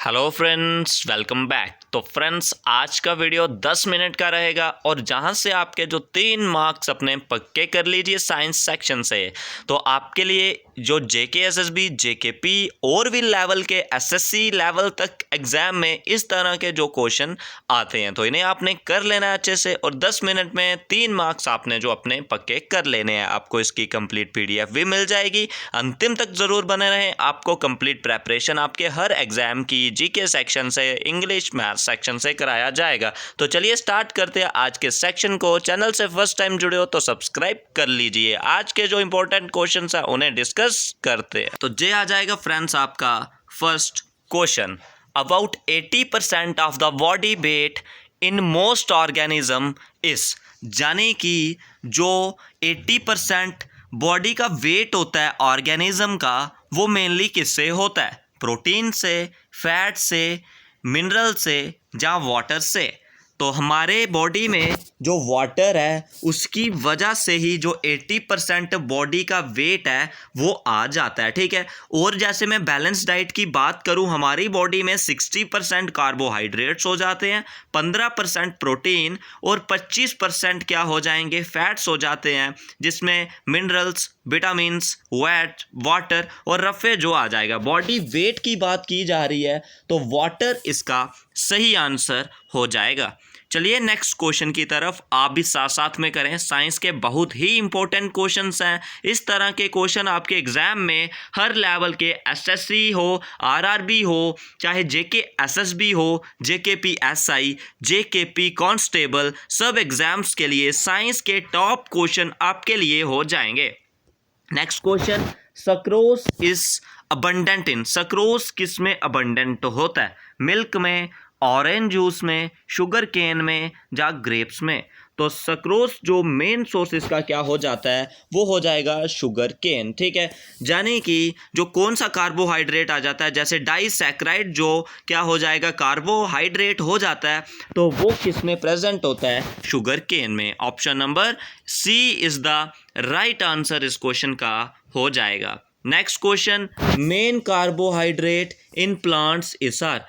Hello friends, welcome back. तो friends, आज का वीडियो 10 मिनट का रहेगा और जहां से आपके जो 3 मार्क्स अपने पक्के कर लीजिए साइंस सेक्शन से, तो आपके लिए जो जेके एसएसबी, जेकेपी और भी लेवल के एसएससी लेवल तक एग्जाम में इस तरह के जो क्वेश्चन आते हैं, तो इन्हें आपने कर लेना है अच्छे से और 10 मिनट में 3 मार्क्स आपने जो अपने पक्के कर लेने हैं। आपको इसकी कंप्लीट पीडीएफ भी मिल जाएगी। अंतिम तक ज़रूर बने रहें। आपको कंप्लीट प्रेपरेशन आपके हर एग्जाम की जीके सेक्शन से, इंग्लिश मैथ सेक्शन से कराया जाएगा। तो चलिए स्टार्ट करते हैं आज के सेक्शन को। चैनल से फर्स्ट टाइम जुड़े हो तो सब्सक्राइब कर लीजिए। आज के जो इंपॉर्टेंट क्वेश्चन है उन्हें डिस्कस करते हैं। तो ये आ जाएगा फ्रेंड्स आपका first question. About 80% of the body weight in most organism is, यानी कि जो 80% बॉडी का वेट होता है ऑर्गेनिज्म का, वो मेनली किससे होता है? प्रोटीन से, फैट से, मिनरल से या वाटर से। तो हमारे बॉडी में जो वाटर है उसकी वजह से ही जो 80% बॉडी का वेट है वो आ जाता है, ठीक है। और जैसे मैं बैलेंस डाइट की बात करूं, हमारी बॉडी में 60% कार्बोहाइड्रेट्स हो जाते हैं, 15% प्रोटीन और 25% क्या हो जाएंगे? फैट्स हो जाते हैं, जिसमें मिनरल्स, विटामिन्स, वेट, वाटर और रफे जो आ जाएगा। बॉडी वेट की बात की जा रही है तो वाटर इसका सही आंसर हो जाएगा। चलिए नेक्स्ट क्वेश्चन की तरफ आप भी साथ साथ में करें। साइंस के बहुत ही इंपॉर्टेंट क्वेश्चंस हैं। इस तरह के क्वेश्चन आपके एग्जाम में हर लेवल के एसएससी हो, आरआरबी हो, चाहे जेके एसएसबी हो, जेकेपी एसआई, जेकेपी कांस्टेबल, सब एग्जाम्स के लिए साइंस के टॉप क्वेश्चन आपके लिए हो जाएंगे। Next question, sucrose is abundant in. Sucrose किस में अबंडेंट होता है? मिल्क में, ऑरेंज जूस में, शुगर केन में या ग्रेप्स में। तो सक्रोस जो मेन सोर्स इसका क्या हो जाता है, वो हो जाएगा शुगर केन, ठीक है। यानी कि जो कौन सा कार्बोहाइड्रेट आ जाता है, जैसे डाइसैक्राइड जो क्या हो जाएगा? कार्बोहाइड्रेट हो जाता है, तो वो किस में प्रेजेंट होता है? शुगर केन में। Option number C is the right answer इस क्वेश्चन का हो जाएगा। Next question, main carbohydrate in plants is are.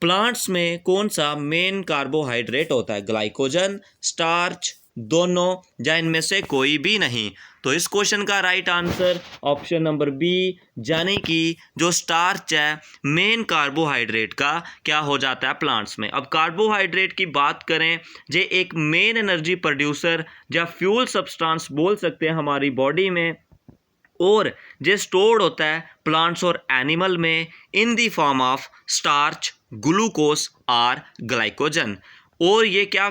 Plants में कौन सा मेन कार्बोहाइड्रेट होता है? ग्लाइकोजन, स्टार्च, दोनों या इनमें से कोई भी नहीं। तो इस क्वेश्चन का right answer option number B, यानी कि जो स्टार्च है मेन कार्बोहाइड्रेट का क्या हो जाता है प्लांट्स में। अब कार्बोहाइड्रेट की बात करें, जे एक मेन एनर्जी प्रोड्यूसर या फ्यूल सब्सटेंस बोल सकते हैं हमारी बॉडी में, और जे स्टोर्ड होता है प्लांट्स और एनिमल में in the form of starch, glucose और ग्लाइकोजन। और ये क्या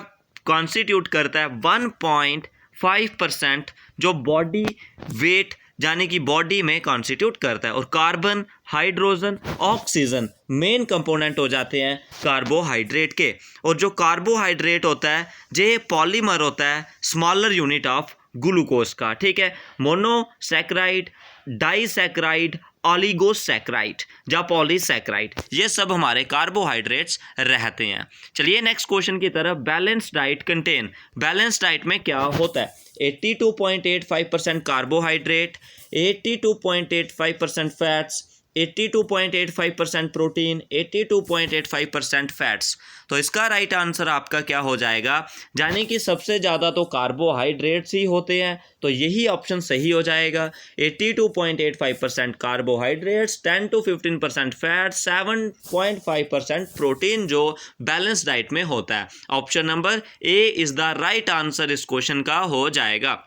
कॉन्स्टिट्यूट करता है? 1.5% जो बॉडी वेट यानी कि बॉडी में कॉन्स्टिट्यूट करता है। और carbon, hydrogen, oxygen main component हो जाते हैं कार्बोहाइड्रेट के। और जो कार्बोहाइड्रेट होता है ये पॉलीमर होता है, स्मॉलर यूनिट ऑफ ग्लूकोज का, ठीक है। मोनोसैक्राइड, डाइसैक्राइड, ऑलिगोसैक्राइड या पॉलीसैक्राइड, ये सब हमारे कार्बोहाइड्रेट्स रहते हैं। चलिए नेक्स्ट क्वेश्चन की तरफ। Balance diet contain, balance diet में क्या होता है? 82.85% कार्बोहाइड्रेट, 82.85% फैट्स, 82.85% प्रोटीन, 82.85% फैट्स। तो इसका राइट आंसर आपका क्या हो जाएगा? यानी कि सबसे ज़्यादा तो कार्बोहाइड्रेट्स ही होते हैं, तो यही ऑप्शन सही हो जाएगा। 82.85% कार्बोहाइड्रेट्स, 10 to 15% फैट, 7.5% प्रोटीन जो बैलेंस डाइट में होता है। Option number A is the right answer इस क्वेश्चन का हो जाएगा।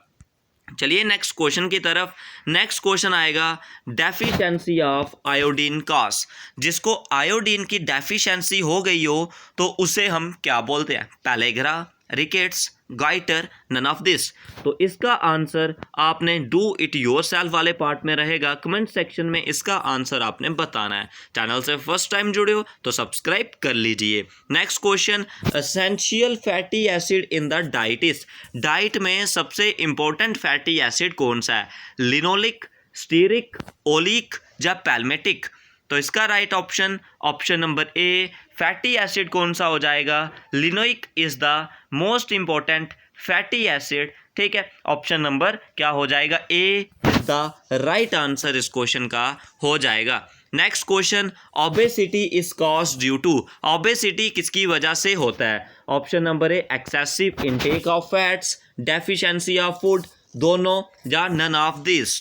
चलिए नेक्स्ट क्वेश्चन की तरफ। नेक्स्ट क्वेश्चन आएगा, डेफिशिएंसी ऑफ आयोडीन कॉज। जिसको आयोडीन की डेफिशिएंसी हो गई हो तो उसे हम क्या बोलते हैं? Pellagra, rickets, goitre, none of this. तो इसका आंसर आपने डू इट योरसेल्फ वाले पार्ट में रहेगा। कमेंट सेक्शन में इसका आंसर आपने बताना है। चैनल से फर्स्ट टाइम जुड़े हो तो सब्सक्राइब कर लीजिए। Next question, essential fatty acid in the diet is. Diet में सबसे इंपॉर्टेंट फैटी एसिड कौन सा है? लिनोलिक, स्टीरिक, ओलिक या पैल्मेटिक। तो इसका right option option number A, fatty acid कौन सा हो जाएगा? Linoleic is the most important fatty acid, ठीक है। ऑप्शन नंबर क्या हो जाएगा? A is the right answer इस क्वेश्चन का हो जाएगा। Next question, obesity is caused due to, obesity किसकी वजह से होता है? Option number A excessive intake of fats, deficiency of food, दोनों या नन ऑफ दिस।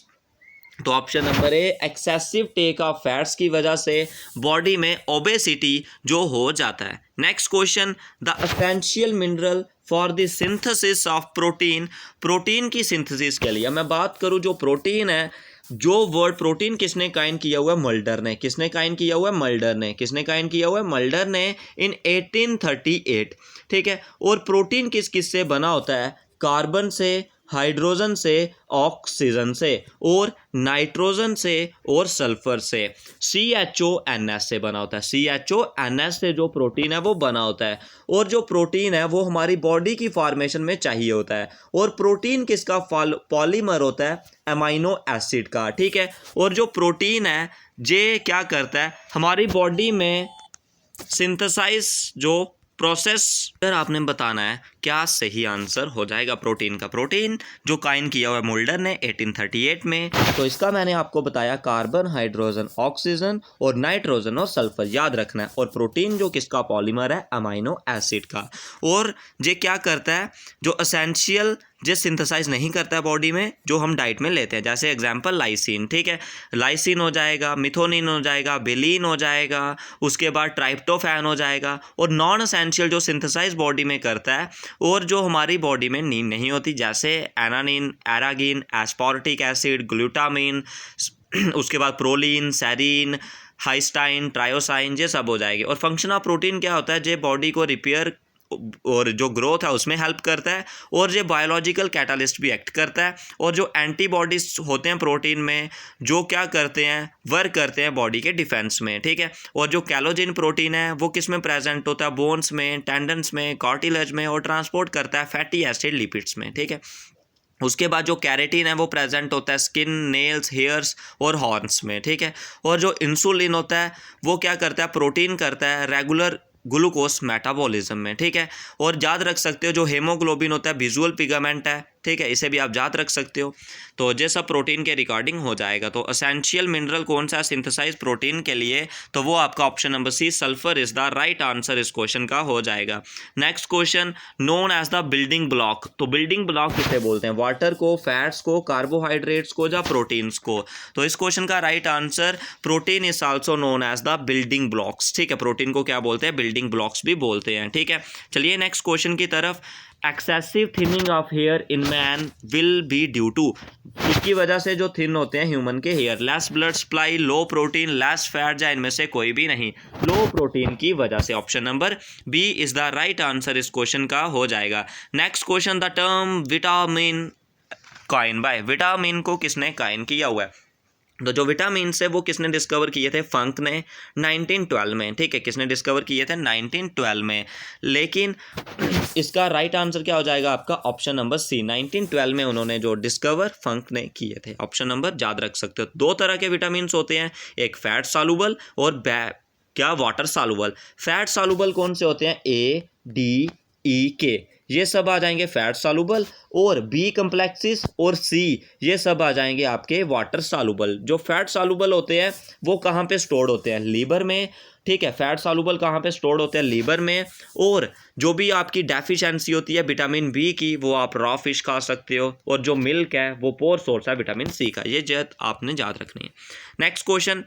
तो option number A excessive take off fats की वजह से बॉडी में ओबेसिटी जो हो जाता है। Next question, the essential mineral for the synthesis of protein, protein की सिंथेसिस के लिए मैं बात करूं, जो प्रोटीन है, जो वर्ड प्रोटीन किसने काइन किया हुआ है? मल्डर ने। किसने काइन किया हुआ है? मल्डर ने। किसने काइन किया हुआ है? मल्डर ने इन 1838, ठीक है। और प्रोटीन किस किस से बना होता है? कार्बन से, हाइड्रोजन से, ऑक्सीजन से, और नाइट्रोजन से, और सल्फर से। CHONS से बना होता है। CHONS से जो प्रोटीन है वो बना होता है। और जो प्रोटीन है वो हमारी बॉडी की फॉर्मेशन में चाहिए होता है। और प्रोटीन किसका पॉलीमर होता है? अमाइनो एसिड का, ठीक है। और जो प्रोटीन है ये क्या करता है? हमारी बॉडी में सिंथेसाइज जो प्रोसेस अगर आपने बताना है क्या सही आंसर हो जाएगा प्रोटीन का। प्रोटीन जो काइन किया हुआ है मोल्डर ने 1838 में, तो इसका मैंने आपको बताया कार्बन, हाइड्रोजन, ऑक्सीजन और नाइट्रोजन और सल्फर याद रखना है। और प्रोटीन जो किसका पॉलीमर है? अमाइनो एसिड का। और ये क्या करता है? जो एसेंशियल जो सिंथेसाइज नहीं करता है बॉडी में, जो हम डाइट में लेते हैं, जैसे एग्जांपल लाइसिन, ठीक है। लाइसिन हो जाएगा, मिथोनिन हो जाएगा, बेलिन हो जाएगा, उसके बाद ट्राइप्टोफैन हो जाएगा। और नॉन एसेंशियल जो सिंथेसाइज बॉडी में करता है और जो हमारी बॉडी में नीड नहीं होती, जैसे एनानिन, एरागिन, एस्पार्टिक एसिड, ग्लूटामिन, उसके बाद प्रोलीन, सेरीन, हाइस्टाइन, ट्रायोसाइन, ये सब हो जाएगी। और फंक्शन ऑफ प्रोटीन क्या होता है? ये बॉडी को रिपेयर और जो ग्रोथ है उसमें हेल्प करता है। और ये बायोलॉजिकल कैटालिस्ट भी एक्ट करता है। और जो एंटीबॉडीज होते हैं प्रोटीन में, जो क्या करते हैं? वर्क करते हैं बॉडी के डिफेंस में, ठीक है। और जो कैलोजिन प्रोटीन है वो किस में प्रेजेंट होता है? बोन्स में, टेंडन्स में, कार्टिलेज में, और ट्रांसपोर्ट करता है फैटी एसिड लिपिड्स में, ठीक है। उसके बाद जो कैरेटिन है वो प्रेजेंट होता है स्किन, नेल्स, हेयर्स और हॉर्न्स में, ठीक है। और जो इंसुलिन होता है वो क्या करता है? प्रोटीन करता है रेगुलर ग्लूकोज मेटाबॉलिज्म में, ठीक है। और याद रख सकते हो जो हेमोग्लोबिन होता है विजुअल पिगमेंट है, ठीक है, इसे भी आप याद रख सकते हो। तो ये सब प्रोटीन के रिगार्डिंग हो जाएगा। तो एसेंशियल मिनरल कौन सा सिंथेसाइज प्रोटीन के लिए? तो वो आपका option number C sulphur is the right answer इस क्वेश्चन का हो जाएगा। Next question, known as the building block, तो बिल्डिंग ब्लॉक किसे बोलते हैं? वाटर को, फैट्स को, कार्बोहाइड्रेट्स को, या प्रोटीन्स को? तो इस क्वेश्चन का right answer protein is also known as the building blocks, ठीक है। प्रोटीन को क्या बोलते हैं? बिल्डिंग ब्लॉक्स भी बोलते हैं, ठीक है। चलिए नेक्स्ट क्वेश्चन की तरफ। Excessive thinning of hair in man will be due to, इसकी वजह से जो थिन होते हैं ह्यूमन के hair, less blood supply, low protein, less fat, या इनमें से कोई भी नहीं? लो प्रोटीन की वजह से। Option number B is the right answer इस क्वेश्चन का हो जाएगा। Next question, the term vitamin coined by, vitamin को किसने काइन किया हुआ है? तो जो विटामिन है वो किसने डिस्कवर किए थे? फंक ने 1912 में, ठीक है। किसने डिस्कवर किए थे? 1912 में। लेकिन इसका राइट आंसर क्या हो जाएगा आपका? ऑप्शन नंबर सी, 1912 में उन्होंने जो डिस्कवर फंक ने किए थे। ऑप्शन नंबर याद रख सकते हो। दो तरह के विटामिन होते हैं, एक फैट सॉल्युबल और क्या वाटर सॉल्युबल। फैट सॉल्युबल कौन से होते हैं? ए, डी, ई, के, ये सब आ जाएंगे फैट सॉल्युबल। और बी कम्प्लेक्सिस और सी ये सब आ जाएंगे आपके वाटर सॉल्युबल। जो फैट सॉल्युबल होते हैं वो कहाँ पे स्टोर्ड होते हैं? लीवर में, ठीक है। फैट सॉल्युबल कहाँ पे स्टोर्ड होते हैं? लीवर में। और जो भी आपकी डेफिशिएंसी होती है विटामिन बी की, वो आप रॉ फिश खा सकते हो। और जो मिल्क है वो पोर सोर्स है विटामिन सी का। ये चीज आपने याद रखनी है। Next question,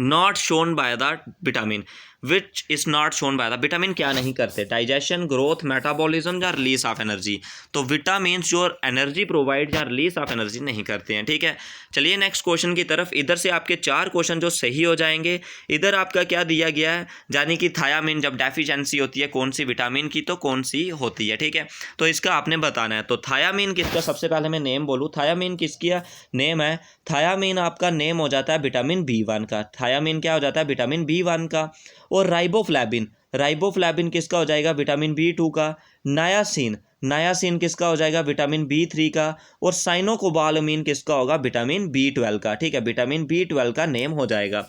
not shown by the vitamin, which is not shown by the, vitamin क्या नहीं करते? डाइजेशन, ग्रोथ, मेटाबॉलिज्म, या रिलीज ऑफ एनर्जी। तो विटामिन जो एनर्जी प्रोवाइड या रिलीज ऑफ एनर्जी नहीं करते हैं, ठीक है। चलिए नेक्स्ट क्वेश्चन की तरफ। इधर से आपके 4 क्वेश्चन जो सही हो जाएंगे। इधर आपका क्या दिया गया है? यानी कि थायामिन जब डेफिशिएंसी होती है कौन सी विटामिन की, तो कौन सी होती है, ठीक है। तो इसका आपने बताना है। तो थायामिन किसका, सबसे पहले मैं नेम बोलूँ, थायामिन किसकी नेम है? थायामिन आपका नेम हो जाता है विटामिन B1 का। थायामिन क्या हो जाता है? विटामिन B1 का। और राइबोफ्लैविन, राइबोफ्लैविन किसका हो जाएगा? विटामिन B2 का। नायासिन, नायासिन किसका हो जाएगा? विटामिन B3 का। और साइनोकोबालामिन किसका होगा? विटामिन B12 का, ठीक है। विटामिन B12 का नेम हो जाएगा।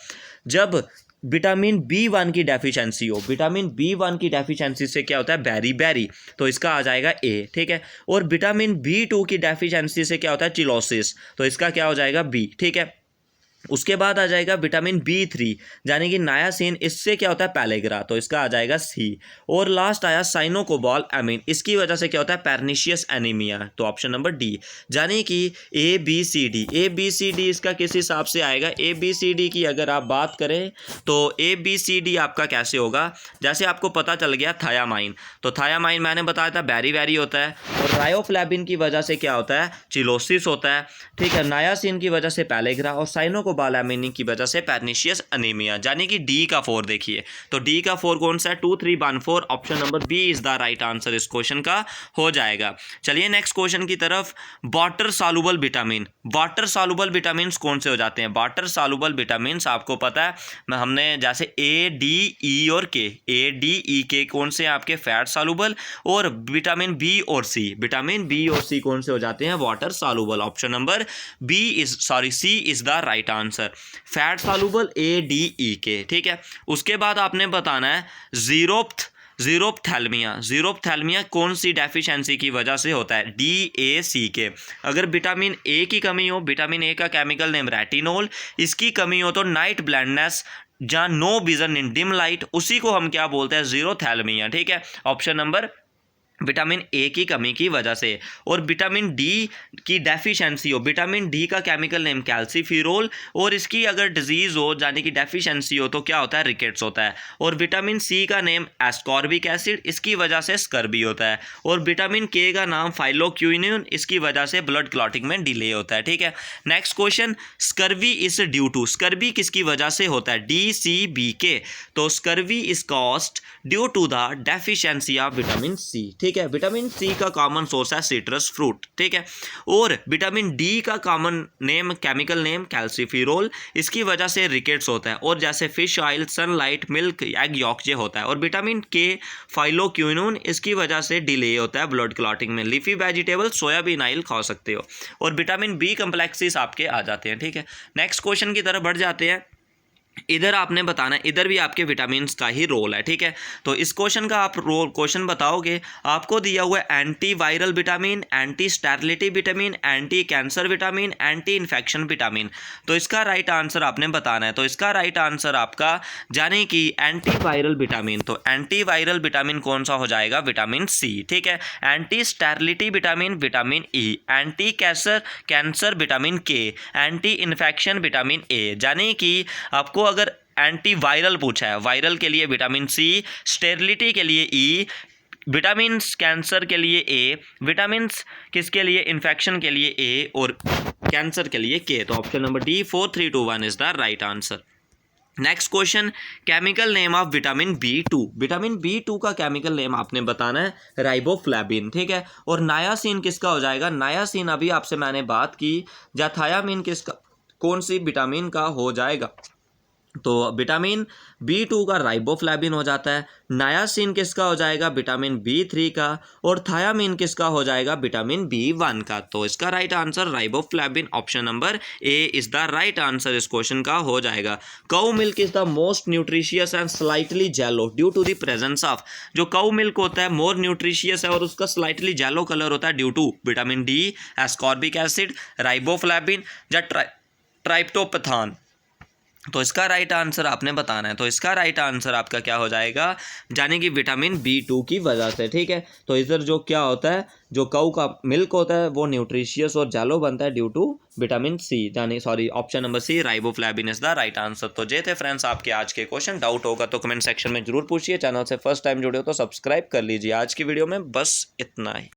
जब विटामिन B1 की डेफिशिएंसी हो, विटामिन B1 की डेफिशिएंसी से क्या होता है? बैरी बैरी, तो इसका आ जाएगा ए, ठीक है। और विटामिन B2 की डेफिशिएंसी से क्या होता है? चिलोसिस, तो इसका क्या हो जाएगा? बी, ठीक है। उसके बाद आ जाएगा विटामिन B3 यानी कि नायासिन, इससे क्या होता है पैलेग्रा, तो इसका आ जाएगा सी। और लास्ट आया साइनोकोबाल एमीन, इसकी वजह से क्या होता है पर्निशियस एनीमिया, तो ऑप्शन नंबर डी। यानी कि ABCD इसका किस हिसाब से आएगा, ABCD की अगर आप बात करें तो ABCD आपका कैसे होगा, जैसे आपको पता चल गया थायामाइन, तो थायामाइन मैंने बताया था बेरी होता है, और रायोफ्लेविन की वजह से क्या होता है चिलोसिस होता है, ठीक है, नायासिन की वजह से पैलेग्रा, और साइनोकोबालामिन की वजह से पर्निशियस अनीमिया, यानी कि डी का 4 देखिए, तो डी का 4 कौन सा है 2314, option number B is the right answer इस क्वेश्चन का हो जाएगा। चलिए नेक्स्ट क्वेश्चन की तरफ। Water soluble vitamin, water soluble vitamin कौन से हो जाते हैं, वाटर सॉल्युबल विटामिन आपको पता है हमने जैसे A D E और K, A D E K कौन से आपके फैट सॉल्युबल, और विटामिन बी और सी, विटामिन बी और सी कौन से हो जाते हैं water soluble, option number C is the right answer, fat soluble ADEK, ठीक है। उसके बाद आपने बताना है जीरोप्थैल्मिया कौन सी डेफिशिएंसी की वजह से होता है, DACK। अगर विटामिन ए की कमी हो, विटामिन ए का केमिकल नेम रेटिनोल, इसकी कमी हो तो नाइट ब्लाइंडनेस जहाँ no vision in dim light, उसी को हम क्या बोलते हैं जीरोथैल्मिया, ठीक है, ऑप्शन नंबर विटामिन ए की कमी की वजह से। और विटामिन डी की डेफिशिएंसी हो, विटामिन डी का केमिकल नेम कैल्सीफिरोल, और इसकी अगर डिजीज़ हो यानी कि डेफिशिएंसी हो तो क्या होता है रिकेट्स होता है। और विटामिन सी का नेम एस्कॉर्बिक एसिड, इसकी वजह से स्कर्बी होता है। और विटामिन के का नाम फाइलोक्विनिन, इसकी वजह से ब्लड क्लॉटिंग में डिले होता है, ठीक है। Next question, scurvy is due to, scurvy किसकी वजह से होता है, DCBK, तो scurvy is caused due to the deficiency of vitamin C, ठीक है। विटामिन सी का कॉमन सोर्स है सिट्रस फ्रूट, ठीक है। और विटामिन डी का common name chemical name calciferol, इसकी वजह से रिकेट्स होता है। और जैसे fish oil, sunlight, milk, egg yolk ये होता है। और विटामिन के फाइलोक्विनोन, इसकी वजह से डिले होता है ब्लड क्लॉटिंग में। लीफी वेजिटेबल सोयाबीन ऑयल खा सकते हो। और विटामिन बी कम्प्लेक्सेस आपके आ जाते हैं, ठीक है। नेक्स्ट क्वेश्चन की तरफ बढ़ जाते हैं। इधर आपने बताना है, इधर भी आपके विटामिन का ही रोल है, ठीक है। तो इस क्वेश्चन का आप क्वेश्चन बताओगे, आपको दिया हुआ है anti viral vitamin, anti sterility vitamin, anti cancer vitamin, anti infection vitamin, तो इसका राइट आंसर आपने बताना है। तो इसका राइट आंसर आपका जाने कि एंटी वायरल विटामिन, तो एंटी वायरल विटामिन कौन सा हो जाएगा विटामिन सी, ठीक है। Anti sterility vitamin vitamin E, anti cancer vitamin के, एंटी इन्फेक्शन विटामिन ए, यानी कि आपको अगर एंटी वायरल पूछा है, वायरल के लिए विटामिन सी, स्टेरिलिटी के लिए ई, विटामिन कैंसर के लिए ए, विटामिन किसके लिए इन्फेक्शन के लिए ए, और कैंसर के लिए के, तो option number D 4321 is the right answer. Next question, chemical name of vitamin B2, vitamin B2 का केमिकल नेम आपने बताना है राइबोफ्लेविन, ठीक है। और नायासिन किसका हो जाएगा, नायासिन अभी आपसे मैंने बात की, जाथायामिन किसका, कौन सी विटामिन का हो जाएगा, तो विटामिन B2 का राइबोफ्लेविन हो जाता है। नायासिन किसका हो जाएगा विटामिन B3 का, और थायामिन किसका हो जाएगा विटामिन B1 का, तो इसका right answer riboflavin, option number A is the right answer इस क्वेश्चन का हो जाएगा। Cow milk is the most nutritious and slightly yellow due to the presence of, जो काउ मिल्क होता है मोर न्यूट्रिशियस है और उसका स्लाइटली जेलो कलर होता है due to vitamin D, ascorbic acid, riboflavin या ट्राइप्टोपैथान, तो इसका राइट आंसर आपने बताना है। तो इसका राइट आंसर आपका क्या हो जाएगा, यानी कि विटामिन B2 की वजह से, ठीक है। तो इधर जो क्या होता है, जो काऊ का मिल्क होता है वो न्यूट्रिशियस और जेलो बनता है ड्यू टू विटामिन सी, यानी sorry option number C riboflavin is the right answer. तो ये थे फ्रेंड्स आपके आज के क्वेश्चन। डाउट होगा तो कमेंट सेक्शन में जरूर पूछिए। चैनल से फर्स्ट टाइम जुड़े हो तो सब्सक्राइब कर लीजिए। आज की वीडियो में बस इतना ही।